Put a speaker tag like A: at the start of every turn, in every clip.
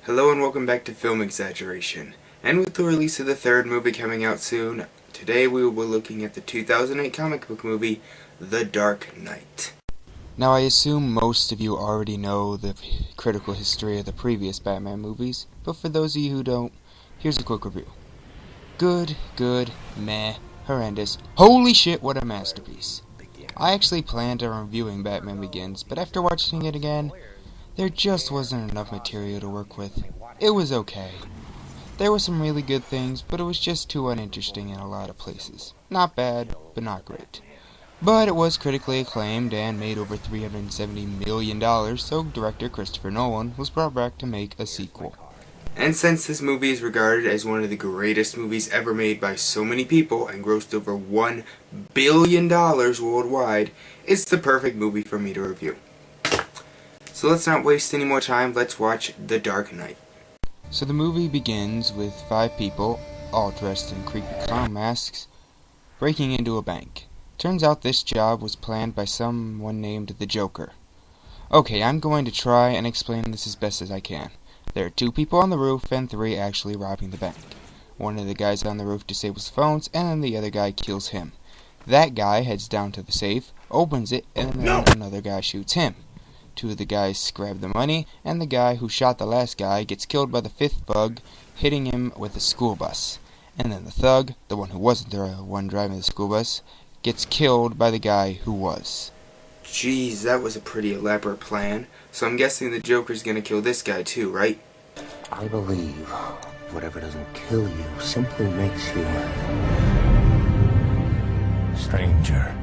A: Hello and welcome back to Film Exaggeration. And with the release of the third movie coming out soon, today we will be looking at the 2008 comic book movie, The Dark Knight. Now I assume most of you already know the critical history of the previous Batman movies, but for those of you who don't, here's a quick review. Good, meh, horrendous, holy shit, what a masterpiece. I actually planned on reviewing Batman Begins, but after watching it again, there just wasn't enough material to work with. It was okay. There were some really good things, but it was just too uninteresting in a lot of places. Not bad, but not great. But it was critically acclaimed and made over $370 million, so director Christopher Nolan was brought back to make a sequel. And since this movie is regarded as one of the greatest movies ever made by so many people and grossed over $1 billion worldwide, it's the perfect movie for me to review. So let's not waste any more time, let's watch The Dark Knight. So the movie begins with 5 people, all dressed in creepy clown masks, breaking into a bank. Turns out this job was planned by someone named the Joker. Okay, I'm going to try and explain this as best as I can. There are 2 people on the roof and 3 actually robbing the bank. One of the guys on the roof disables the phones and then the other guy kills him. That guy heads down to the safe, opens it, and then another guy shoots him. 2 of the guys grab the money, and the guy who shot the last guy gets killed by the 5th thug, hitting him with a school bus. And then the thug, the one who wasn't the one driving the school bus, gets killed by the guy who was. Jeez, that was a pretty elaborate plan. So I'm guessing the Joker's gonna kill this guy too, right?
B: I believe whatever doesn't kill you simply makes you stranger.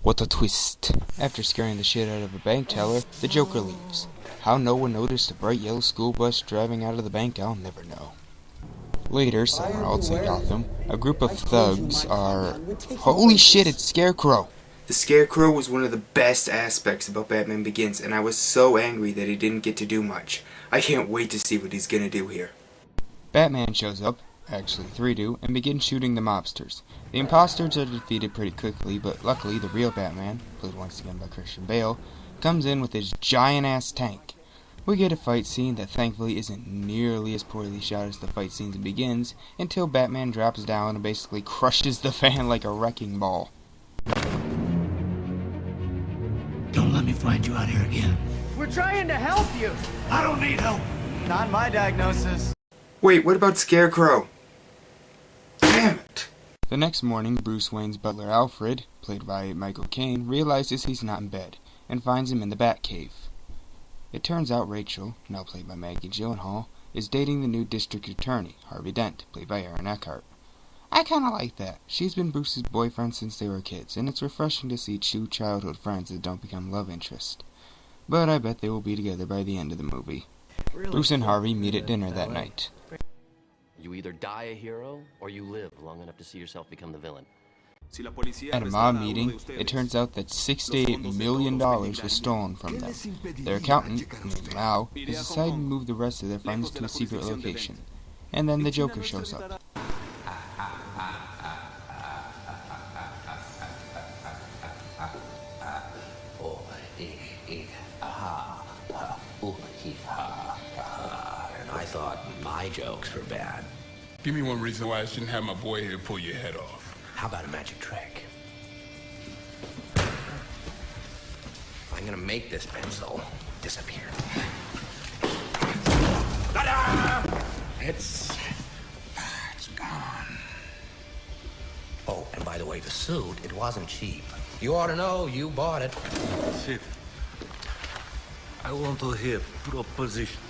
A: What a twist. After scaring the shit out of a bank teller, the Joker leaves. How no one noticed a bright yellow school bus driving out of the bank, I'll never know. Later, somewhere else in Gotham, a group of thugs are... Holy shit, it's Scarecrow! The Scarecrow was one of the best aspects about Batman Begins, and I was so angry that he didn't get to do much. I can't wait to see what he's gonna do here. Batman shows up, actually 3 do, and begins shooting the mobsters. The imposters are defeated pretty quickly, but luckily the real Batman, played once again by Christian Bale, comes in with his giant-ass tank. We get a fight scene that thankfully isn't nearly as poorly shot as the fight scenes in Begins, until Batman drops down and basically crushes the fan like a wrecking ball.
C: Don't let me find you out here again.
D: We're trying to help you!
C: I don't need help!
D: Not my diagnosis.
A: Wait, what about Scarecrow? Damn it! The next morning, Bruce Wayne's butler Alfred, played by Michael Caine, realizes he's not in bed, and finds him in the Batcave. It turns out Rachel, now played by Maggie Gyllenhaal, is dating the new district attorney, Harvey Dent, played by Aaron Eckhart. I kinda like that. She's been Bruce's boyfriend since they were kids, and it's refreshing to see 2 childhood friends that don't become love interests. But I bet they will be together by the end of the movie. Really? Bruce and Harvey meet at dinner that night.
E: You either die a hero, or you live long enough to see yourself become the villain.
A: At a mob meeting, it turns out that $68 million was stolen from them. Their accountant, named Mao, has decided to move the rest of their funds to a secret location. And then the Joker shows up.
B: And I thought my jokes were bad.
F: Give me one reason why I shouldn't have my boy here pull your head off.
B: How about a magic trick? I'm gonna make this pencil disappear. Ta-da! It's gone. Oh, and by the way, the suit, it wasn't cheap. You ought to know, you bought it.
C: Shit. I want to hear proposition.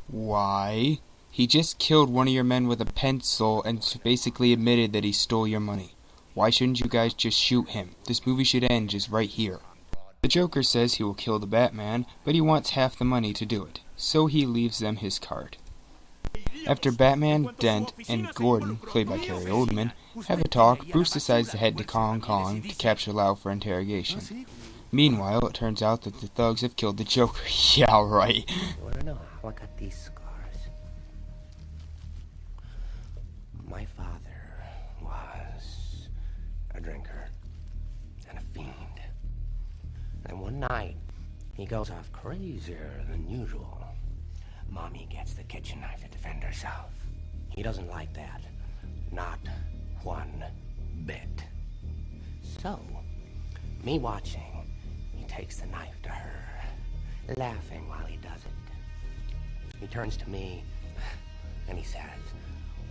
A: Why? He just killed one of your men with a pencil and basically admitted that he stole your money. Why shouldn't you guys just shoot him? This movie should end just right here. The Joker says he will kill the Batman, but he wants half the money to do it, so he leaves them his card. After Batman, Dent, and Gordon, played by Gary Oldman, have a talk, Bruce decides to head to Hong Kong to capture Lau for interrogation. Meanwhile, it turns out that the thugs have killed the Joker. Yeah, right.
B: You wanna know how I got these scars? My father was a drinker and a fiend. And one night, he goes off crazier than usual. Mommy gets the kitchen knife to defend herself. He doesn't like that. Not one bit. So, me watching, he takes the knife to her, laughing while he does it. He turns to me, and he says,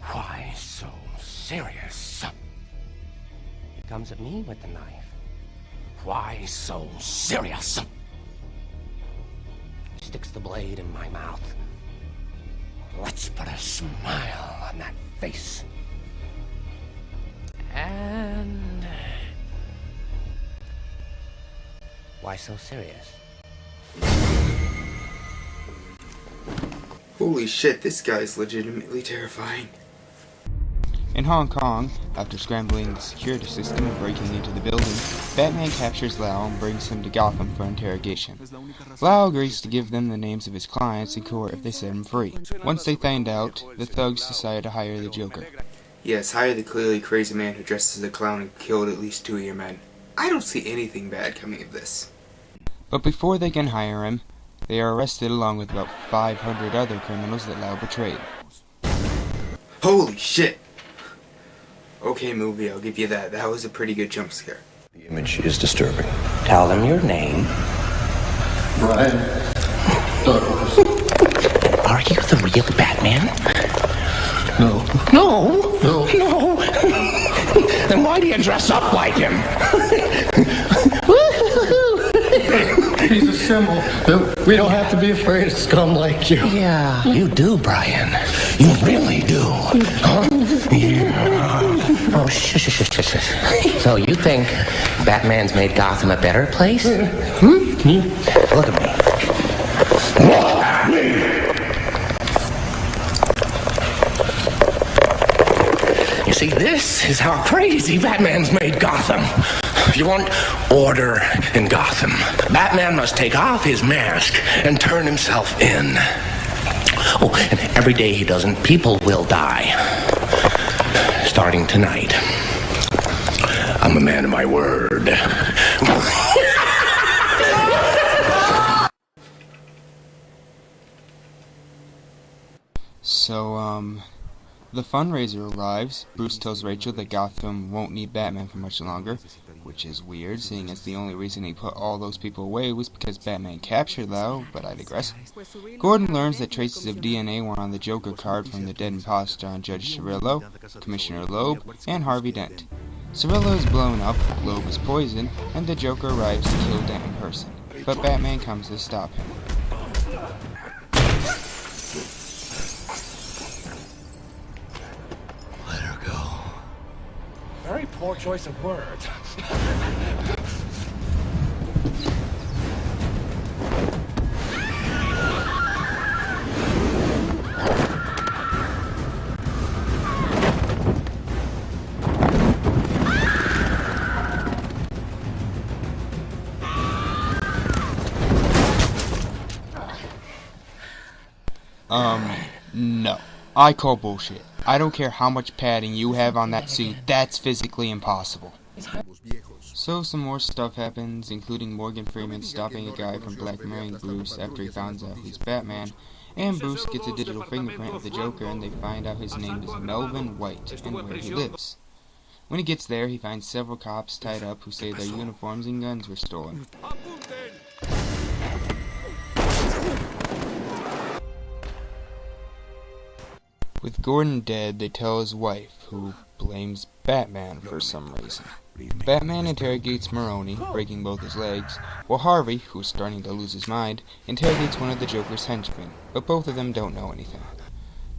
B: "Why so serious?" He comes at me with the knife. "Why so serious?" Sticks the blade in my mouth. Let's put a smile on that face. And... why so serious?
A: Holy shit, this guy's legitimately terrifying.
G: In Hong Kong, after scrambling the security system and breaking into the building, Batman captures Lau and brings him to Gotham for interrogation. Lau agrees to give them the names of his clients in court if they set him free. Once they find out, the thugs decide to hire the Joker.
A: Yes, hire the clearly crazy man who dressed as a clown and killed at least 2 of your men. I don't see anything bad coming of this.
G: But before they can hire him, they are arrested along with about 500 other criminals that Lau betrayed.
A: Holy shit! Okay, movie, I'll give you that. That was a pretty good jump scare.
H: The image is disturbing.
B: Tell them your name.
H: Brian.
B: Are you the real Batman?
H: No.
B: No.
H: No.
B: No. Then why do you dress up like him?
H: He's a symbol that we don't have to be afraid of scum like you.
B: Yeah, you do, Brian. You really do. Huh? Yeah. Oh, shush. So you think Batman's made Gotham a better place? Look at me. Look at me! You see, this is how crazy Batman's made Gotham. If you want order in Gotham, Batman must take off his mask and turn himself in. Oh, and every day he doesn't, people will die. Starting tonight. I'm a man of my word.
G: So, the fundraiser arrives. Bruce tells Rachel that Gotham won't need Batman for much longer, which is weird, seeing as the only reason he put all those people away was because Batman captured Lau, but I digress. Gordon learns that traces of DNA were on the Joker card from the dead imposter on Judge Cirillo, Commissioner Loeb, and Harvey Dent. Cirillo is blown up, Loeb is poisoned, and the Joker arrives to kill Dent in person, but Batman comes to stop him.
C: Let her go.
B: Very poor choice of words.
G: No. I call bullshit. I don't care how much padding you have on that suit, that's physically impossible. So some more stuff happens, including Morgan Freeman stopping a guy from blackmailing Bruce after he finds out he's Batman, and Bruce gets a digital fingerprint of the Joker and they find out his name is Melvin White and where he lives. When he gets there, he finds several cops tied up who say their uniforms and guns were stolen. With Gordon dead, they tell his wife, who blames Batman for some reason. Batman interrogates Maroni, breaking both his legs, while Harvey, who's starting to lose his mind, interrogates one of the Joker's henchmen, but both of them don't know anything.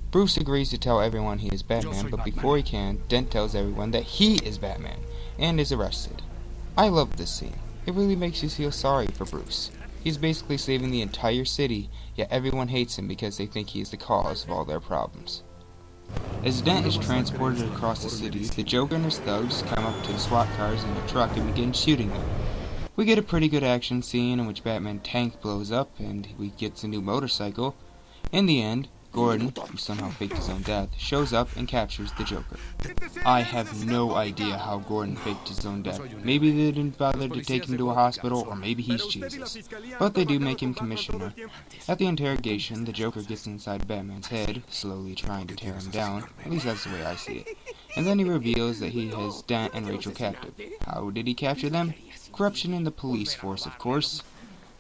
G: Bruce agrees to tell everyone he is Batman, but before he can, Dent tells everyone that he is Batman, and is arrested. I love this scene. It really makes you feel sorry for Bruce. He's basically saving the entire city, yet everyone hates him because they think he is the cause of all their problems. As Dent is transported across the city, the Joker and his thugs come up to the SWAT cars in a truck and begin shooting them. We get a pretty good action scene in which Batman's tank blows up and he gets a new motorcycle. In the end, Gordon, who somehow faked his own death, shows up and captures the Joker. I have no idea how Gordon faked his own death. Maybe they didn't bother to take him to a hospital, or maybe he's Jesus. But they do make him commissioner. At the interrogation, the Joker gets inside Batman's head, slowly trying to tear him down. At least that's the way I see it. And then he reveals that he has Dent and Rachel captive. How did he capture them? Corruption in the police force, of course.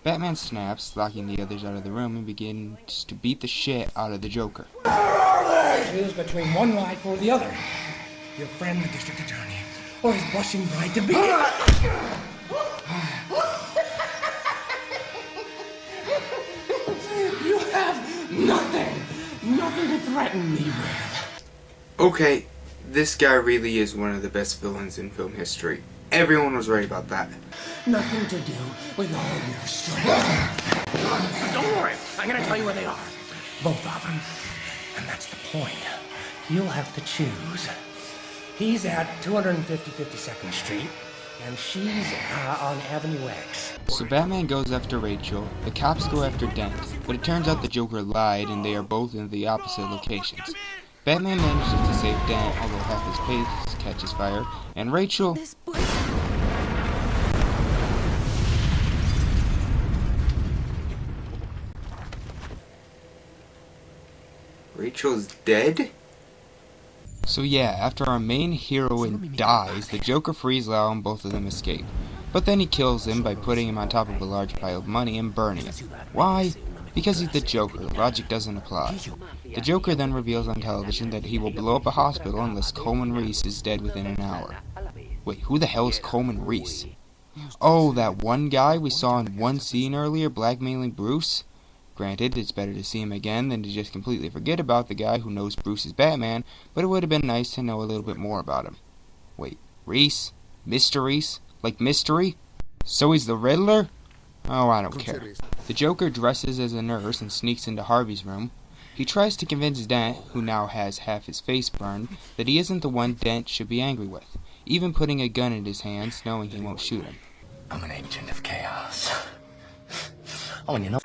G: Batman snaps, locking the others out of the room, and begins to beat the shit out of the Joker.
B: Choose between one life or the other. Your friend, the district attorney, or his blushing bride to be. You have nothing to threaten me with.
A: Okay, this guy really is one of the best villains in film history. Everyone was right about that.
B: Nothing to do with all your strength. Don't worry, I'm gonna tell you where they are. Both of them. And that's the point. You'll have to choose. He's at 250 52nd Street, and she's on Avenue X.
G: So Batman goes after Rachel, the cops go after Dent, but it turns out the Joker lied and they are both in the opposite locations. Batman manages to save Dent, although half his face catches fire, and Rachel...
A: Rachel's dead?
G: So yeah, after our main heroine dies, the Joker frees Lau and both of them escape. But then he kills him by putting him on top of a large pile of money and burning it. Why? Because he's the Joker. Logic doesn't apply. The Joker then reveals on television that he will blow up a hospital unless Coleman Reese is dead within an hour. Wait, who the hell is Coleman Reese? Oh, that one guy we saw in one scene earlier blackmailing Bruce? Granted, it's better to see him again than to just completely forget about the guy who knows Bruce is Batman, but it would have been nice to know a little bit more about him. Wait, Reese? Mr. Reese? Like mystery? So he's the Riddler? Oh, I don't care. The Joker dresses as a nurse and sneaks into Harvey's room. He tries to convince Dent, who now has half his face burned, that he isn't the one Dent should be angry with, even putting a gun in his hands, knowing he won't shoot him.
B: I'm an agent of chaos. Oh, and you know...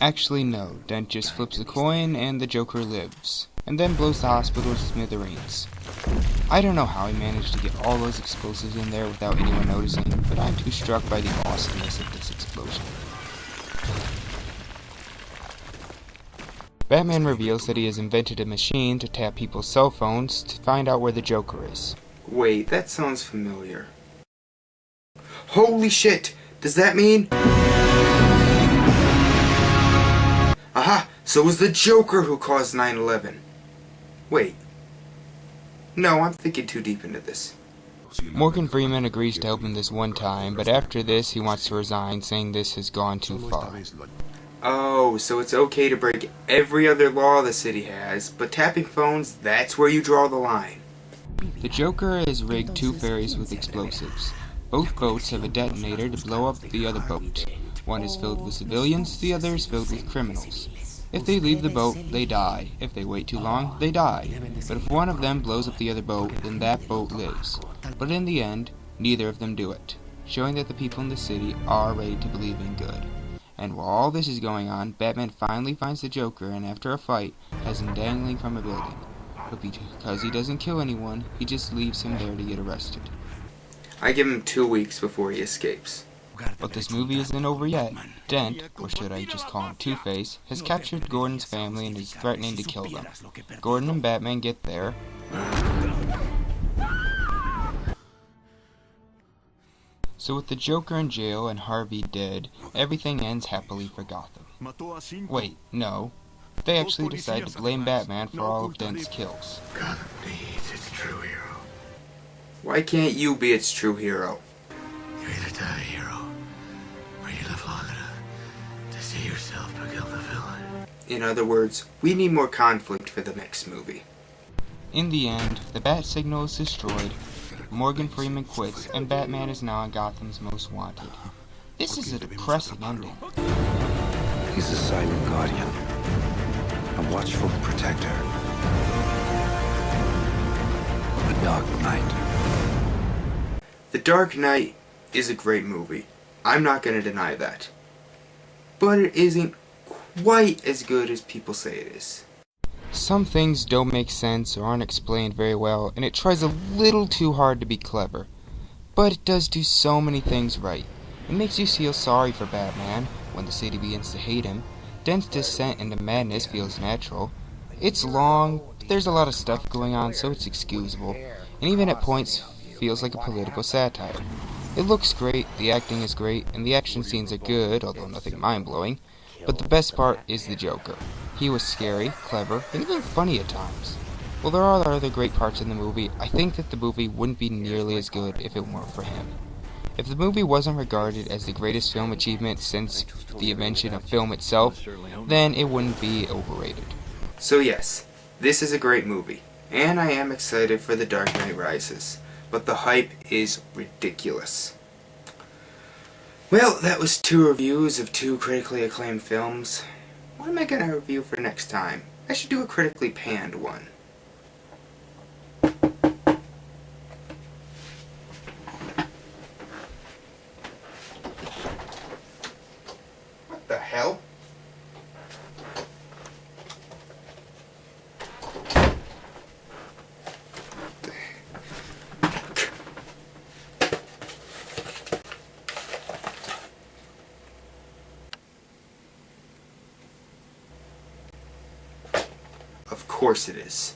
G: Actually, no. Dent just flips a coin and the Joker lives, and then blows the hospital to smithereens. I don't know how he managed to get all those explosives in there without anyone noticing, but I'm too struck by the awesomeness of this explosion. Batman reveals that he has invented a machine to tap people's cell phones to find out where the Joker is.
A: Wait, that sounds familiar. Holy shit! Does that mean... Aha! So it was the Joker who caused 9/11. Wait. No, I'm thinking too deep into this.
G: Morgan Freeman agrees to help him this one time, but after this he wants to resign, saying this has gone too far.
A: Oh, so it's okay to break every other law the city has, but tapping phones, that's where you draw the line.
G: The Joker has rigged two ferries with explosives. Both boats have a detonator to blow up the other boat. One is filled with civilians, the other is filled with criminals. If they leave the boat, they die. If they wait too long, they die. But if one of them blows up the other boat, then that boat lives. But in the end, neither of them do it, showing that the people in the city are ready to believe in good. And while all this is going on, Batman finally finds the Joker and after a fight, has him dangling from a building. But because he doesn't kill anyone, he just leaves him there to get arrested.
A: I give him 2 weeks before he escapes.
G: But this movie isn't over yet. Dent, or should I just call him Two-Face, has captured Gordon's family and is threatening to kill them. Gordon and Batman get there. So with the Joker in jail and Harvey dead, everything ends happily for Gotham. Wait, no. They actually decide to blame Batman for all of Dent's kills.
C: Gotham needs its true hero.
A: Why can't you be its true hero?
C: You either die a hero, or you live long enough to see yourself become the villain.
A: In other words, we need more conflict for the next movie.
G: In the end, the Bat Signal is destroyed, Morgan Freeman quits, and Batman is now Gotham's most wanted. This is a depressing ending.
I: He's a silent guardian, a watchful protector, the Dark Knight.
A: The Dark Knight is a great movie. I'm not going to deny that. but it isn't quite as good as people say it is.
G: Some things don't make sense or aren't explained very well, and it tries a little too hard to be clever. But it does do so many things right. It makes you feel sorry for Batman when the city begins to hate him. Dent's descent into madness feels natural. It's long, but there's a lot of stuff going on, so it's excusable, and even at points feels like a political satire. It looks great, the acting is great, and the action scenes are good, although nothing mind-blowing. But the best part is the Joker. He was scary, clever, and even funny at times. While there are other great parts in the movie, I think that the movie wouldn't be nearly as good if it weren't for him. If the movie wasn't regarded as the greatest film achievement since the invention of film itself, then it wouldn't be overrated.
A: So yes, this is a great movie, and I am excited for The Dark Knight Rises, but the hype is ridiculous. Well, that was 2 reviews of 2 critically acclaimed films. What am I going to review for next time? I should do a critically panned one. What the hell? Of course it is.